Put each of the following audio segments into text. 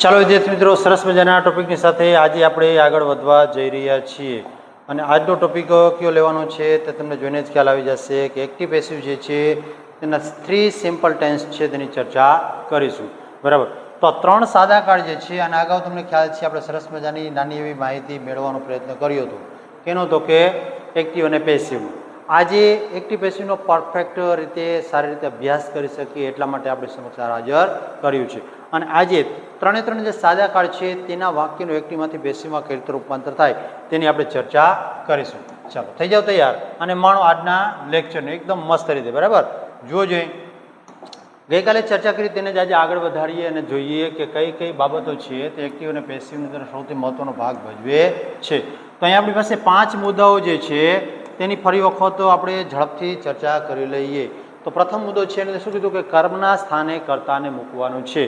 ચાલો વિદ્યાર્થી મિત્રો, સરસ મજાના ટોપિકની સાથે આજે આપણે આગળ વધવા જઈ રહ્યા છીએ અને આજનો ટોપિક કયો લેવાનો છે તે તમને જોઈને જ ખ્યાલ આવી જશે કે એક્ટિવ પેસિવ જે છે તેના 3 સિમ્પલ ટેન્સ છે તેની ચર્ચા કરીશું. બરાબર, તો 3 સાદા કાળ જે છે અને અગાઉ તમને ખ્યાલ છે આપણે સરસ મજાની નાની એવી માહિતી મેળવવાનો પ્રયત્ન કર્યો હતો. કેનો તો કે એક્ટિવ અને પેસિવ. આજે એક્ટિવ પેસિવનો પરફેક્ટ રીતે સારી રીતે અભ્યાસ કરી શકીએ એટલા માટે આપણે સમક્ષ હાજર કર્યું છે. અને આજે ત્રણે જે સાદા કાળ છે તેના વાક્યનું એક્ટિવમાંથી પેસિવમાં કઈ રીતે રૂપાંતર થાય તેની આપણે ચર્ચા કરીશું. ચાલો થઈ જાઓ તૈયાર અને માણો આજના લેક્ચરને એકદમ મસ્ત રીતે. બરાબર, જુઓ જોઈએ ગઈકાલે ચર્ચા કરી તેને જ આજે આગળ વધારીએ અને જોઈએ કે કઈ કઈ બાબતો છે તે એક્ટિવ અને પેસિવની અંદર સૌથી મહત્વનો ભાગ ભજવે છે. તો અહીંયા આપણી પાસે 5 મુદ્દાઓ જે છે તેની ફરી વખત આપણે ઝડપથી ચર્ચા કરી લઈએ. તો પ્રથમ મુદ્દો છે એને શું કીધું કે કર્મના સ્થાને કર્તાને મૂકવાનું છે.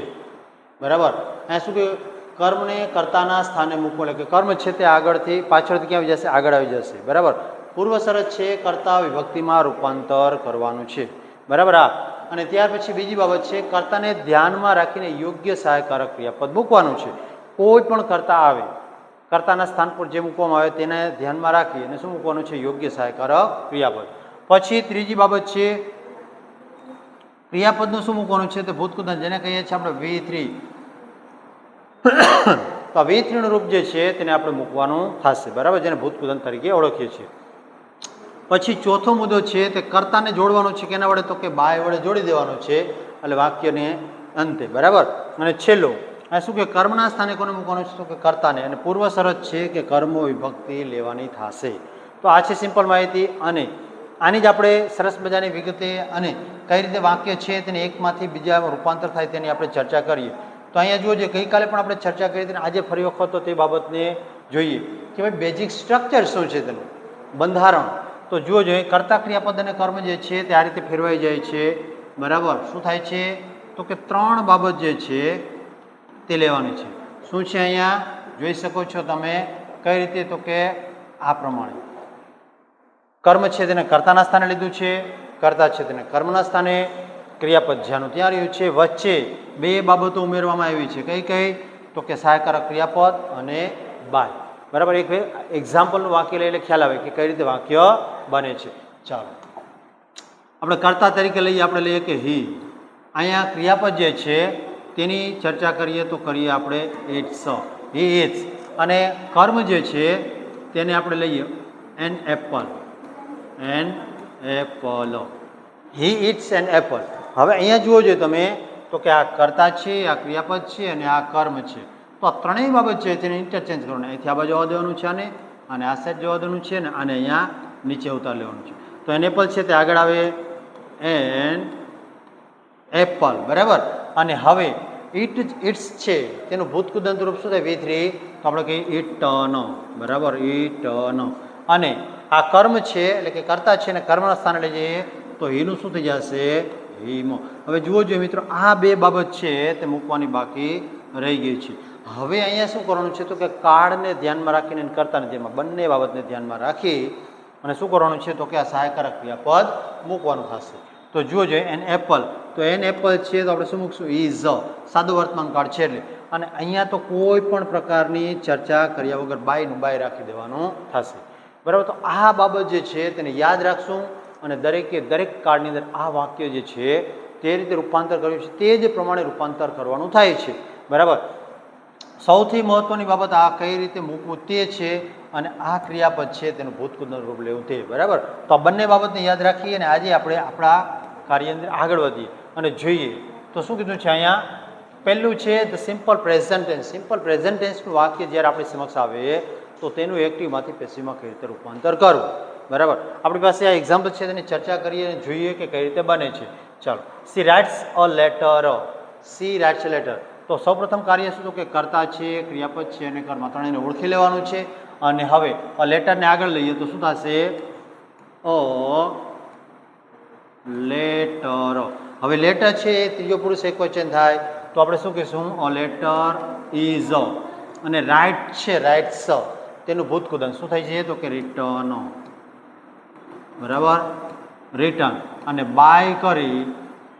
બરાબર, અહીંયા શું કહ્યું? કર્મને કર્તાના સ્થાને મૂકવું એટલે કે કર્મ છે તે આગળથી પાછળથી ક્યાં આવી જશે? આગળ આવી જશે. બરાબર, પૂર્વ શરત છે કર્તા વિભક્તિમાં રૂપાંતર કરવાનું છે. બરાબર, આ અને ત્યાર પછી બીજી બાબત છે કર્તાને ધ્યાનમાં રાખીને યોગ્ય સહાયકારક ક્રિયાપદ મૂકવાનું છે. કોઈ પણ કર્તા આવે કર્તાના સ્થાન પર જે મૂકવામાં આવે તેને ધ્યાનમાં રાખી અને શું મૂકવાનું છે? યોગ્ય સહાયકારક ક્રિયાપદ. પછી ત્રીજી બાબત છે ક્રિયાપદનું શું મૂકવાનું છે? તો ભૂતકૃદંત, જેને કહીએ છીએ આપણે V3. તો V3 નું રૂપ જે છે તેને આપણે મૂકવાનું થશે. બરાબર, જેને ભૂતકૃદંત તરીકે ઓળખીએ છીએ. પછી ચોથો મુદ્દો છે તે કર્તાને જોડવાનો છે. કેના વડે? તો કે બાય વડે જોડી દેવાનો છે એટલે વાક્યને અંતે. બરાબર, અને છેલ્લો આ શું કે કર્મના સ્થાને કોને મૂકવાનું છે? તો કે કર્તાને. અને પૂર્વ શરત છે કે કર્મો વિભક્તિ લેવાની થશે. તો આ છે સિમ્પલ માહિતી અને આની જ આપણે સરસ મજાની વિગતે અને કઈ રીતે વાક્ય છે તેને એકમાંથી બીજામાં રૂપાંતર થાય તેની આપણે ચર્ચા કરીએ. તો અહીંયા જુઓ, જે ગઈકાલે પણ આપણે ચર્ચા કરી હતી આજે ફરી વખત તે બાબતને જોઈએ કે ભાઈ બેઝિક સ્ટ્રક્ચર શું છે તેનું બંધારણ. તો જુઓ જોઈએ કર્તા ક્રિયાપદ અને કર્મ જે છે તે આ રીતે ફેરવાઈ જાય છે. બરાબર, શું થાય છે? તો કે 3 બાબત જે છે તે લેવાની છે. શું છે અહીંયા જોઈ શકો છો તમે કઈ રીતે? તો કે આ પ્રમાણે કર્મ છે તેને કર્તાના સ્થાને લીધું છે, કર્તા છે તેને કર્મના સ્થાને, ક્રિયાપદ જ્યાંનું ત્યાં રહ્યું છે, વચ્ચે 2 બાબતો ઉમેરવામાં આવી છે. કઈ કઈ? તો કે સહાયકારક ક્રિયાપદ અને બાય. બરાબર, એક એક્ઝામ્પલનું વાક્ય લઈ એટલે ખ્યાલ આવે કે કઈ રીતે વાક્ય બને છે. ચાલો આપણે કર્તા તરીકે લઈએ, આપણે લઈએ કે હી. અહીંયા ક્રિયાપદ જે છે તેની ચર્ચા કરીએ તો કરીએ આપણે ઇટ્સ, હી ઇટ્સ. અને કર્મ જે છે તેને આપણે લઈએ an apple, an apple, he it's an apple. હવે અહીંયા જુઓ જોઈએ તમે તો કે આ કર્તા છે, આ ક્રિયાપદ છે અને આ કર્મ છે. તો આ ત્રણેય બાબત છે તેને ઇન્ટરચેન્જ કરવાનું. અહીંથી આ બાજુ આવવા દેવાનું છે અને આ સાઈડ જવા દેવાનું છે ને આને અહીંયા નીચે ઉતાર લેવાનું છે. તો એન એપલ છે તે આગળ આવે એન એપલ. બરાબર, અને હવે ઇટ્સ છે તેનું ભૂતકૃદંત રૂપ શું થાય? V3. તો આપણે કહીએ ઇટન. બરાબર, ઇટન. અને આ કર્મ છે એટલે કે કર્તા છે ને કર્મના સ્થાને લઈ જઈએ તો હીનું શું થઈ જશે? હીમો. હવે જુઓ જોઈએ મિત્રો, આ 2 બાબત છે તે મૂકવાની બાકી રહી ગઈ છે. હવે અહીંયા શું કરવાનું છે? તો કે કાળને ધ્યાનમાં રાખીને કર્તાને ધ્યાનમાં, બંને બાબતને ધ્યાનમાં રાખી અને શું કરવાનું છે? તો કે આ સહાયકારક ક્રિયાપદ મૂકવાનું થશે. તો જુઓ જોઈએ એન એપલ. તો એન એપલ છે તો આપણે શું મૂકશું? ઇઝ. સાદું વર્તમાન કાળ છે એટલે. અને અહીંયા તો કોઈ પણ પ્રકારની ચર્ચા કર્યા વગર બાયનું બાય રાખી દેવાનું થશે. બરાબર, તો આ બાબત જે છે તેને યાદ રાખશું અને દરેક કાળની અંદર આ વાક્ય જે છે તે રીતે રૂપાંતર કર્યું છે તે જ પ્રમાણે રૂપાંતર કરવાનું થાય છે. બરાબર, સૌથી મહત્વની બાબત આ કઈ રીતે મૂકવું તે છે અને આ ક્રિયાપદ છે તેનું ભૂતકૃદંત રૂપ લેવું તે. બરાબર, તો આ બંને બાબતને યાદ રાખીએ અને આજે આપણે આપણા કાર્યની અંદર આગળ વધીએ અને જોઈએ. તો શું કીધું છે અહીંયા? પહેલું છે the simple present tense. Simple present ટેન્સનું વાક્ય જ્યારે આપણી સમક્ષ આવે તો તેનું એક્ટિવમાંથી પેસિવમાં કઈ રીતે રૂપાંતર કરવું. બરાબર, આપણી પાસે આ એક્ઝામ્પલ છે તેની ચર્ચા કરીએ અને જોઈએ કે કઈ રીતે બને છે. ચાલો, C writes a letter. C writes a letter. તો સૌપ્રથમ કાર્ય શું? તો કે કર્તા છે, ક્રિયાપદ છે અને કર્મ ત્રણેયને ઓળખી લેવાનું છે. અને હવે આ લેટરને આગળ લઈએ તો શું થશે? A letter. હવે લેટર છે એ ત્રીજો પુરુષ એકવચન થાય તો આપણે શું કહીશું? A letter is. અને રાઇટ છે, રાઇટ્સ, તેનું ભૂતકૃદંત શું થાય છે? તો કે રિટર્ન. બરાબર, રિટર્ન. અને બાય કરી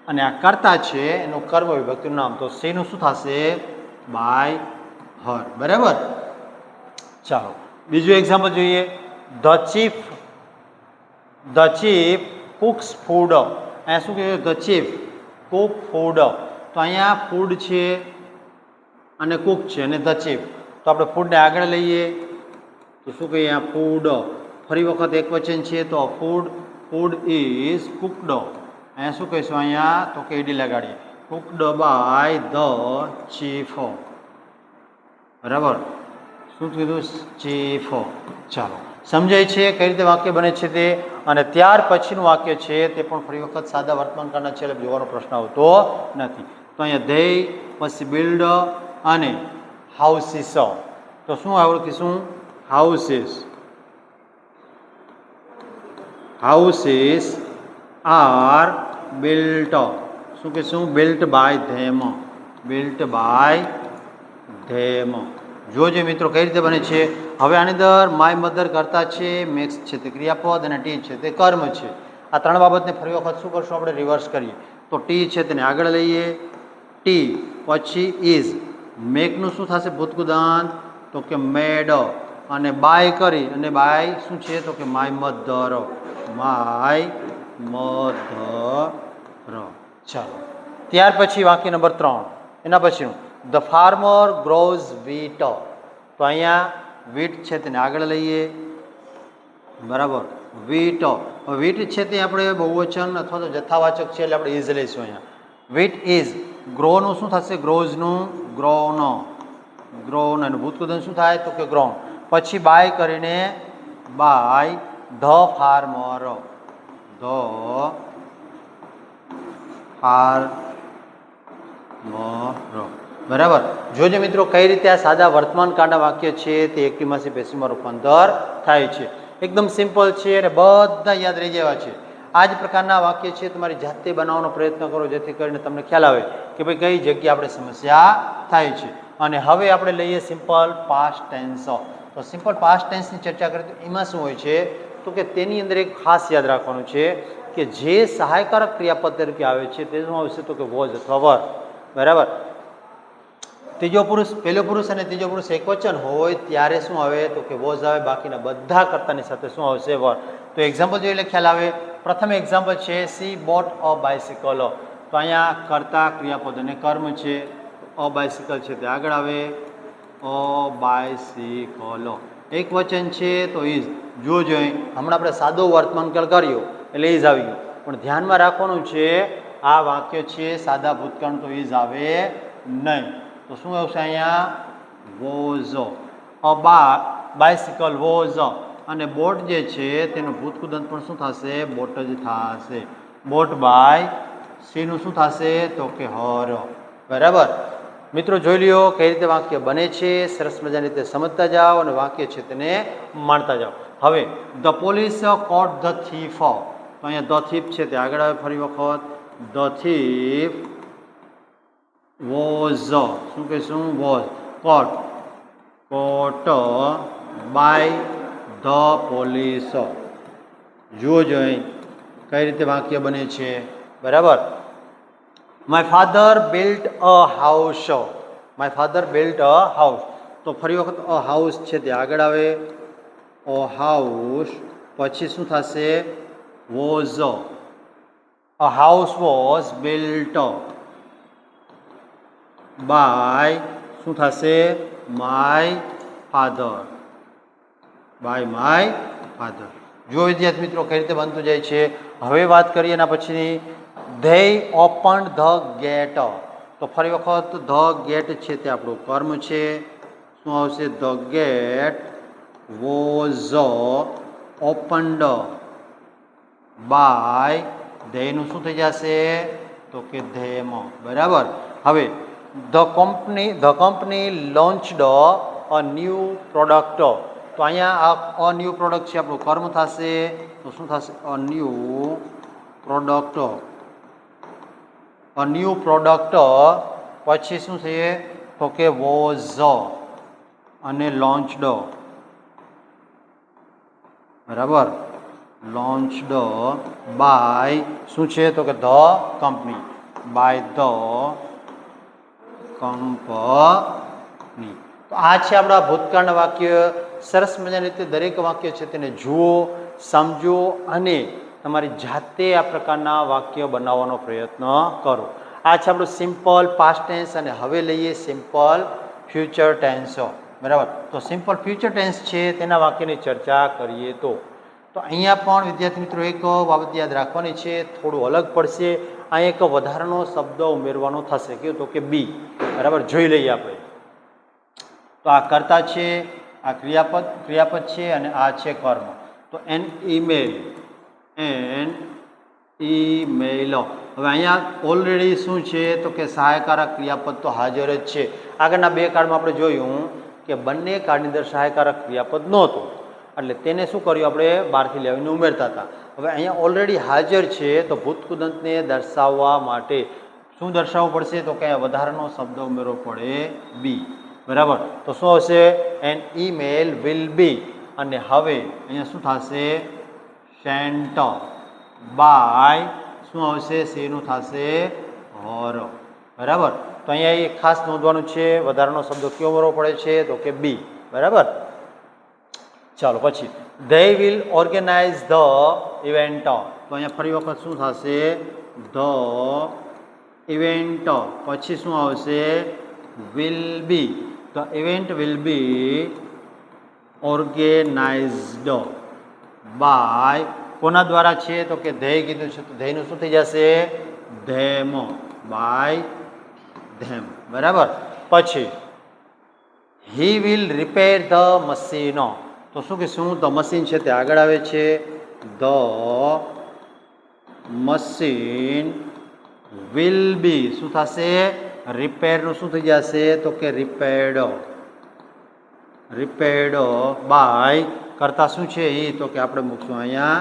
અને આ કર્તા છે એનું કર્મ વિભક્તિનું નામ. તો સીનું શું થશે? By her. બરાબર. ચાલો બીજું એક્ઝામ્પલ જોઈએ. The chief cooks food. અહીંયા શું કહેવાય? The chief Cook food. તો અહીંયા ફૂડ છે અને કુક છે અને ધ ચીફ. તો આપણે ફૂડને આગળ લઈએ તો શું કહીએ? આ ફૂડ. ફરી વખત એક વચન છે તો ફૂડ ઇઝ કુકડ. અહીંયા શું કહીશું? અહીંયા તો કે ઈડી લગાડીએ. Cooked by the chief. બરાબર. શું કીધું? ચીફ. ચાલો સમજાય છે કઈ રીતે વાક્ય બને છે તે. અને ત્યાર પછીનું વાક્ય છે તે પણ ફરી વખત સાદા વર્તમાનકાળના છે એટલે જોવાનો પ્રશ્ન આવતો નથી. તો અહીંયા ધેય, પછી બિલ્ડ અને હાઉસીસ. તો શું આવડતીશું? Houses R built. શું કહીશું? Built by them. જોજો મિત્રો કઈ રીતે બને છે. હવે આની અંદર માય મધર કરતા છે, મેક્સ છે તે ક્રિયાપદ અને ટી છે તે કર્મ છે. આ ત્રણ બાબતને ફરી વખત શું કરશું? આપણે રિવર્સ કરીએ. તો ટી છે તેને આગળ લઈએ. ટી પછી ઇઝ. મેકનું શું થશે? ભૂતકૃદાંત. તો કે મેડ. અને બાય કરી અને બાય શું છે? તો કે માય મધર. ચાલો ત્યાર પછી વાક્ય નંબર 3. એના પછીનું ધ ફાર્મર ગ્રોઝ વીટ. તો અહીંયા વીટ છે તેને આગળ લઈએ. બરાબર. વીટ. છે તે આપણે બહુવચન અથવા તો જથ્થાવાચક છે એટલે આપણે ઇઝ લઈશું. અહીંયા વીટ ઇઝ. ગ્રોનું શું થશે? ગ્રોઝનું ગ્રોન. અને ભૂતકૃદન શું થાય? તો કે ગ્રોન. પછી બાય કરીને બાય ધ ફાર્મર. બરાબર. જોજો મિત્રો કઈ રીતે આ સાદા વર્તમાન કાળના વાક્ય છે તે એક્ટિવમાંથી પેસિવમાં રૂપાંતર થાય છે. એકદમ સિમ્પલ છે અને બધા યાદ રહી જવા છે. આ જ પ્રકારના વાક્ય છે તમારી જાતે બનાવવાનો પ્રયત્ન કરો જેથી કરીને તમને ખ્યાલ આવે કે ભાઈ કઈ જગ્યાએ આપણે સમસ્યા થાય છે. અને હવે આપણે લઈએ સિમ્પલ પાસ્ટ ટેન્સ. તો સિમ્પલ પાસ્ટ ટેન્સની ચર્ચા કરીએ તો એમાં શું હોય છે? તો કે તેની અંદર એક ખાસ યાદ રાખવાનું છે કે જે સહાયકારક ક્રિયાપદ તરીકે આવે છે તે શું આવશે? તો કે વોઝ અથવા વર. બરાબર. ત્રીજો પુરુષ, પહેલો પુરુષ અને ત્રીજો પુરુષ એક વચન હોય ત્યારે શું આવે? તો કે વોઝ આવે. બાકીના બધા કર્તાની સાથે શું આવશે? વર. તો એક્ઝામ્પલ જોઈએ એટલે ખ્યાલ આવે. પ્રથમ એક્ઝામ્પલ છે સી બોટ અ બાયસિકલ. તો અહીંયા કર્તા ક્રિયાપદ અને કર્મ છે. અ બાયસિકલ છે તે આગળ આવે. A bicycle. એક વચન છે તો ઇઝ. જોજો હમણાં આપણે સાદો વર્તમાનકાળ કર્યો એટલે ઇઝ આવી ગયું. પણ ધ્યાનમાં રાખવાનું છે આ વાક્ય છે સાદા ભૂતકાળ તો ઇઝ આવે નહીં. તો શું આવશે અહીંયા? વોઝ. A bicycle was. અને બોટ જે છે તેનું ભૂતકૃદંત પણ શું થશે? બોટ જ થશે. બોટ બાય સીનું શું થશે? તો કે હર. બરાબર. મિત્રો જોઈ લ્યો કઈ રીતે વાક્ય બને છે. સરસ મજાની રીતે સમજતા જાઓ અને વાક્ય છે તેને માણતા જાઓ. હવે the police caught the thief. તો અહીંયા ધ થીફ છે તે આગળ આવે. ફરી વખત ધ થીફ વોઝ. શું કહીશું? Was. Caught by the police. જુઓ જોઈ કઈ રીતે વાક્ય બને છે. બરાબર. My father built a house. તો ફરી વખત અ હાઉસ છે તે આગળ આવે. અ હાઉસ પછી શું થશે? Was. A house was built by શું થશે? My father. જો વિદ્યાર્થી મિત્રો કઈ રીતે બનતું જાય છે. હવે વાત કરીએ એના પછીની. They open the gate. તો ફરી વખત ધ ગેટ છે તે આપણું કર્મ છે. શું આવશે? The gate was opened by. ધેયનું શું થઈ જશે? તો કે ધેમ. બરાબર. હવે the company launched a new product. તો અહીંયા આ અ ન્યૂ પ્રોડક્ટ છે આપણું કર્મ થશે. તો શું થશે? અ ન્યૂ પ્રોડક્ટ પછી શું છે? તો કે વોઝ અને લોન્ચડ. બરાબર. લોન્ચડ બાય શું છે? તો કે the company. By the company. ની. તો આ છે આપણા ભૂતકાળના વાક્ય. સરસ મજાની રીતે દરેક વાક્ય છે તેને જુઓ, સમજો અને તમારી જાતે આ પ્રકારના વાક્ય બનાવવાનો પ્રયત્ન કરો. આ છે આપણું સિમ્પલ પાસ્ટ ટેન્સ અને હવે લઈએ સિમ્પલ ફ્યુચર ટેન્સ. બરાબર. તો સિમ્પલ ફ્યુચર ટેન્સ છે તેના વાક્યની ચર્ચા કરીએ તો અહીંયા પણ વિદ્યાર્થી મિત્રો એક બાબત યાદ રાખવાની છે, થોડું અલગ પડશે. અહીં એક વધારાનો શબ્દ ઉમેરવાનો થશે. કેવું? તો કે બી. બરાબર. જોઈ લઈએ આપણે. તો આ કર્તા છે, આ ક્રિયાપદ છે અને આ છે કર્મ. તો એન ઈમેલ. હવે અહીંયા ઓલરેડી શું છે તો કે સહાયકારક ક્રિયાપદ તો હાજર જ છે. આગળના બે કાર્ડમાં આપણે જોયું કે બંને કાર્ડની અંદર સહાયકારક ક્રિયાપદ નહોતું, એટલે તેને શું કર્યું? આપણે બહારથી લાવીને ઉમેરતા હતા. હવે અહીંયા ઓલરેડી હાજર છે તો ભૂતકૃદંતને દર્શાવવા માટે શું દર્શાવવું પડશે? તો કે વધારાનો શબ્દ ઉમેરવો પડે, બી. બરાબર. તો શું આવશે? An email will be. અને હવે અહીંયા શું થશે? સેન્ટ બાય શું આવશે? શેનું થશે? હર. બરાબર. તો અહીંયા એક ખાસ નોંધવાનું છે, વધારાનો શબ્દ કયો ઉમેરવો પડે છે? તો કે બી. બરાબર. ચાલો પછી they will organize the event. તો અહીંયા ફરી વખત શું થશે? the event. પછી શું આવશે? will be. the event will be organized by કોના દ્વારા છે? તો કે they કીધું છે તો theyનું શું થઈ જશે? them. by them. બરાબર. પછી he will repair the machine. તો શું કે શું? ધ મશીન છે તે આગળ આવે છે. ધ મશીન વિલ બી શું થશે? રિપેરનું શું થઈ જશે? તો કે રિપેર્ડ. બાય કરતા શું છે? એ તો કે આપણે મૂકશું અહીંયા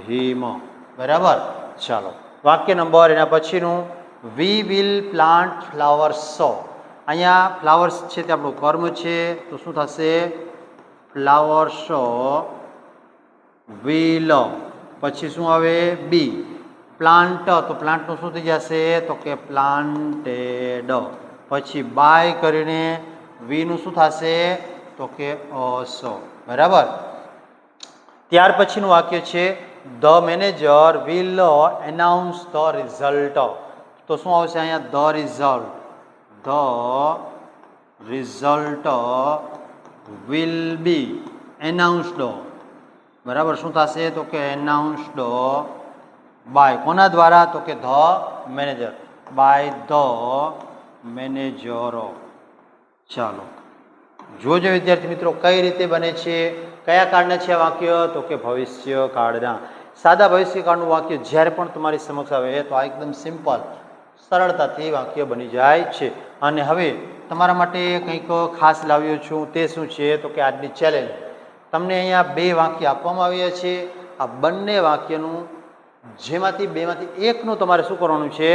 હિમ. બરાબર. ચાલો વાક્ય નંબર એના પછીનું વી વિલ પ્લાન્ટ ફ્લાવર્સ. અહીંયા ફ્લાવર્સ છે તે આપણું કર્મ છે. તો શું થશે? Flowers will. પછી શું આવે? બી. પ્લાન્ટ. તો પ્લાન્ટનું શું થઈ જશે? તો કે પ્લાન્ટેડ. પછી બાય કરીને વીનું શું થશે? તો કે અસ. બરાબર. ત્યાર પછીનું વાક્ય છે the manager will announce the result. તો શું આવશે અહીંયા? The result. Will be announced. બરાબર. શું થશે? તો કે એનાઉન્સ્ડ બાય કોના દ્વારા? તો કે the manager. By the manager. ચાલો જોજો વિદ્યાર્થી મિત્રો કઈ રીતે બને છે, કયા કાળના છે આ વાક્ય? તો કે ભવિષ્ય કાળના. સાદા ભવિષ્ય કાળનું વાક્ય જ્યારે પણ તમારી સમક્ષ આવે તો આ એકદમ સિમ્પલ સરળતાથી વાક્ય બની જાય છે. અને હવે તમારા માટે કંઈક ખાસ લાવ્યો છું. તે શું છે? તો કે આજની ચેલેન્જ. તમને અહીંયા બે વાક્ય આપવામાં આવ્યા છે. આ બંને વાક્યનું જેમાંથી બેમાંથી એકનું તમારે શું કરવાનું છે?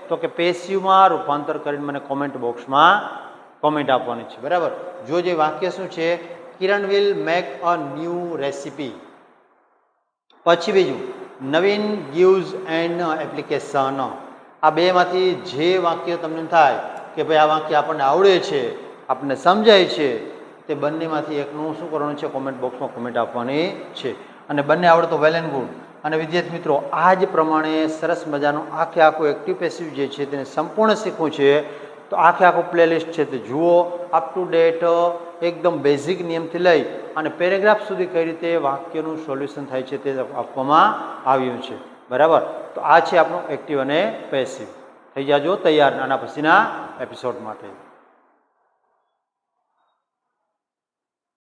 તો કે પેસિવમાં રૂપાંતર કરીને મને કોમેન્ટ બોક્સમાં કોમેન્ટ આપવાની છે. બરાબર. જો જે વાક્ય શું છે? Kiran will make a new recipe. પછી બીજું નવીન ગીવ્સ એન એપ્લિકેશન. આ બેમાંથી જે વાક્ય તમને થાય કે ભાઈ આ વાક્ય આપણને આવડે છે, આપણને સમજાય છે, તે બંનેમાંથી એકનું શું કરવાનું છે? કોમેન્ટ બોક્સમાં કોમેન્ટ આપવાની છે. અને બંને આવડે તો વેલ એન્ડ ગુડ. અને વિદ્યાર્થી મિત્રો આ જ પ્રમાણે સરસ મજાનું આખું એક્ટિવ પેસિવ જે છે તેને સંપૂર્ણ શીખવું છે તો આખું પ્લેલિસ્ટ છે તે જુઓ. અપ ટુ ડેટ એકદમ બેઝિક નિયમથી લઈ અને પેરેગ્રાફ સુધી કઈ રીતે વાક્યનું સોલ્યુશન થાય છે તે આપવામાં આવ્યું છે. બરાબર. તો આ છે આપણું એક્ટિવ અને પેસિવ. થઈ જાજો તૈયાર આના પછીના એપિસોડ માટે.